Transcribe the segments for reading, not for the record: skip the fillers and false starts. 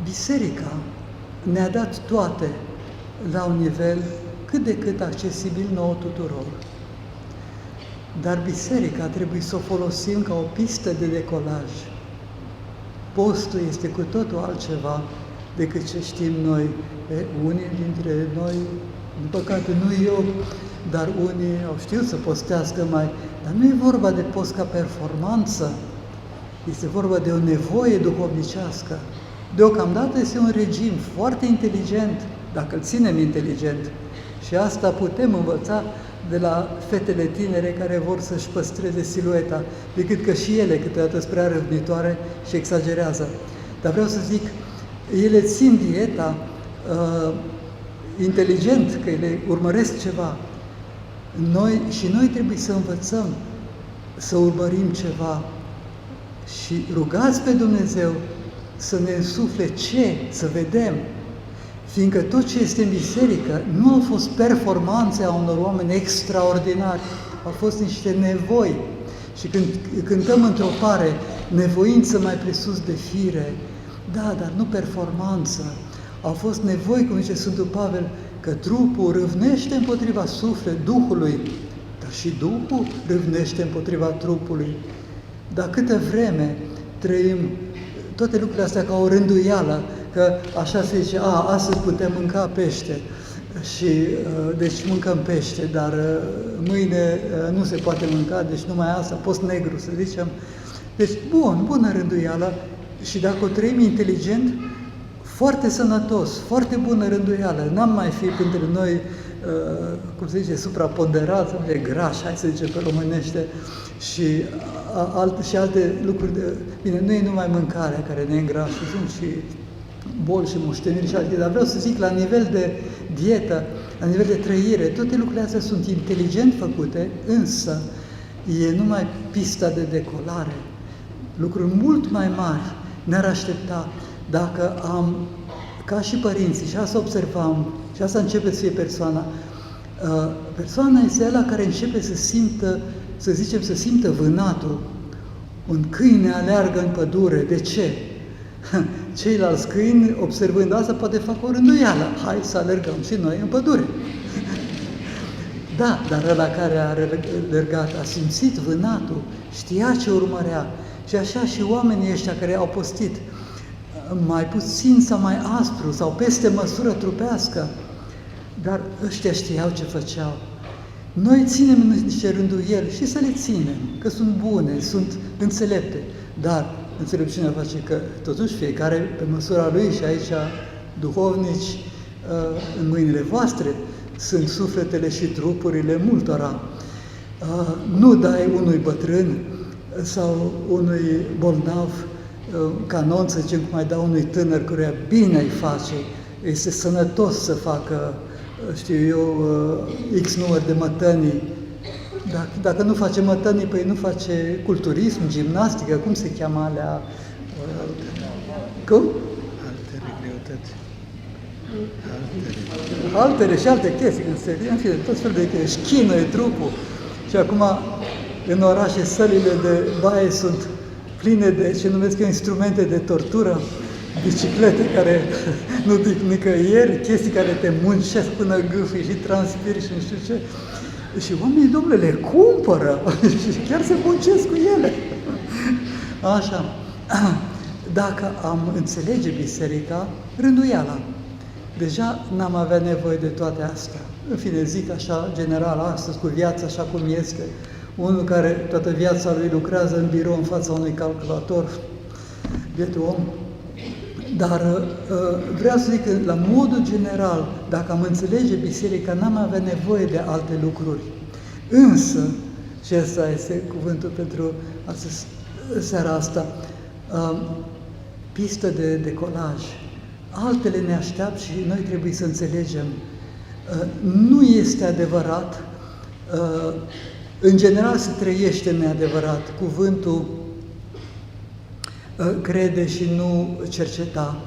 Biserica ne-a dat toate la un nivel cât de cât accesibil nouă tuturor. Dar biserica trebuie să o folosim ca o pistă de decolaj. Postul este cu totul altceva decât ce știm noi. Unii dintre noi, din păcate nu eu, dar unii au știut să postească mai. Dar nu e vorba de post ca performanță, este vorba de o nevoie duhovnicească. Deocamdată este un regim foarte inteligent, dacă îl ținem inteligent. Și asta putem învăța de la fetele tinere care vor să-și păstreze silueta, decât că și ele câteodată sunt prea răvnitoare și exagerează. Dar vreau să zic, ele țin dieta inteligent, că ele urmăresc ceva. Noi trebuie să învățăm să urmărim ceva și rugați pe Dumnezeu să ne însufle ce? Să vedem. Fiindcă tot ce este în biserică nu au fost performanțe a unor oameni extraordinari, au fost niște nevoi. Și când cântăm într-o pare, nevoință mai presus de fire, da, dar nu performanță. Au fost nevoi, cum zice Sfântul Pavel, că trupul râvnește împotriva Duhului, dar și Duhul râvnește împotriva trupului. Dar câtă vreme trăim toate lucrurile astea ca o rânduială, că așa se zice, astăzi putem mânca pește și deci mâncăm pește, dar mâine nu se poate mânca, deci numai asta, post negru, să zicem. Deci, bună rânduială și dacă o trăim inteligent, foarte sănătos, foarte bună rânduială. N-am mai fi printre noi, cum se zice, supraponderat, sau graș, hai să zicem pe românește, și alte lucruri. Bine, nu e numai mâncarea care ne îngrașă, sunt și boli și moșteniri și alte, dar vreau să zic, la nivel de dietă, la nivel de trăire, toate lucrurile astea sunt inteligent făcute, însă e numai pista de decolare. Lucruri mult mai mari ne-ar aștepta dacă am, ca și părinții, și asta observam, și asta începe să fie persoana. Persoana este ăla care începe să simtă, să zicem, să simtă vânatul. Un câine aleargă în pădure. De ce? Ceilalți câini, observând asta, poate fac o rânduială. Hai să alergăm și noi în pădure. Da, dar ăla care a alergat, a simțit vânatul, știa ce urmărea. Și așa și oamenii ăștia care au postit, mai puțin sau mai aspru, sau peste măsură trupească, dar ăștia știau ce făceau. Noi ținem niște rânduieli și să le ținem, că sunt bune, sunt înțelepte, dar înțelepciunea face că totuși fiecare pe măsura lui, și aici duhovnici în mâinile voastre sunt sufletele și trupurile multora. Nu dai unui bătrân sau unui bolnav canon, să zicem, cum ai da unui tânăr căruia bine îi face, este sănătos să facă, știu eu, X număr de mătănii. Dacă nu face mătănii, păi nu face culturism, gimnastică, cum se cheamă alea? Cum? Altere greutăți. Altere și alte chestii, în fine, tot felul de chestii. Își chinuie trupul. Și acum, în orașe, sălile de baie sunt pline de, ce numesc eu, instrumente de tortură, biciclete care nu duc nicăieri, chestii care te muncesc până gâfâi și transpiri și nu știu ce. Și oamenii, domnule, le cumpără și chiar se muncesc cu ele. Așa. Dacă am înțelege biserica, rânduiala, deja n-am avea nevoie de toate astea. În fine, zic așa, general, astăzi, cu viața așa cum este, unul care toată viața lui lucrează în birou în fața unui calculator, bietul om. Dar vreau să zic că, la modul general, dacă am înțelege biserica, n-am avea nevoie de alte lucruri. Însă, și ăsta este cuvântul pentru seara asta, pistă de decolaj. Altele ne așteaptă și noi trebuie să înțelegem. Nu este adevărat, în general se trăiește neadevărat cuvântul crede și nu cerceta.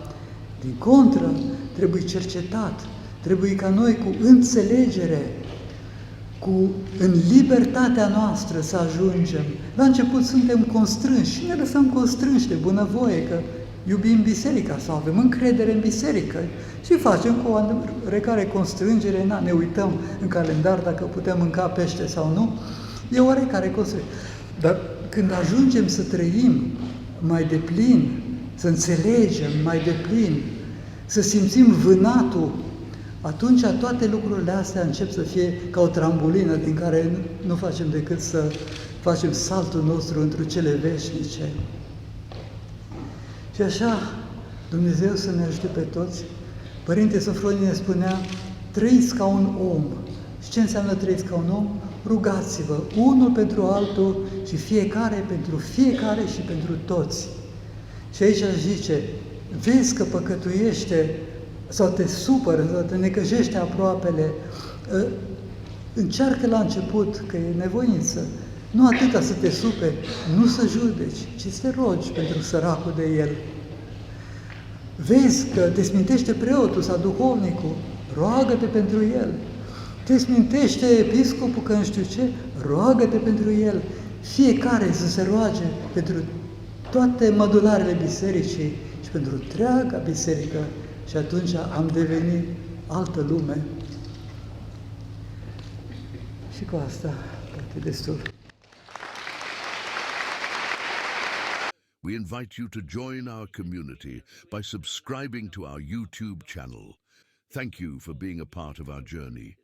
Din contră, trebuie cercetat, trebuie ca noi cu înțelegere, în libertatea noastră să ajungem. La început suntem constrânși și ne lăsăm constrânși de bunăvoie, că iubim biserica sau avem încredere în biserică și facem cu oarecare constrângere, ne uităm în calendar dacă putem mânca pește sau nu, e oarecare constrângere. Dar când ajungem să trăim mai deplin, să înțelegem mai deplin, să simțim vânatul, atunci toate lucrurile astea încep să fie ca o trambulină din care nu facem decât să facem saltul nostru într cele veșnice. Și așa, Dumnezeu să ne ajute pe toți. Părinte Sofronie ne spunea, trăiți ca un om. Și ce înseamnă trăiți ca un om? Rugați-vă, unul pentru altul și fiecare pentru fiecare și pentru toți. Și aici zice, vezi că păcătuiește sau te supără, sau te necăjește aproapele, încearcă la început, că e nevoință, nu atâta să te superi, nu să judeci, ci să te rogi pentru săracul de el. Vezi că te smintește preotul sau duhovnicul, roagă-te pentru el. Te smintește episcopul că nu știu ce, roagă-te pentru el. Fiecare să se roage pentru toate mădularele bisericii și pentru întreaga biserică. Și atunci am devenit altă lume. Și cu asta, poate destul. We invite you to join our community by subscribing to our YouTube channel. Thank you for being a part of our journey.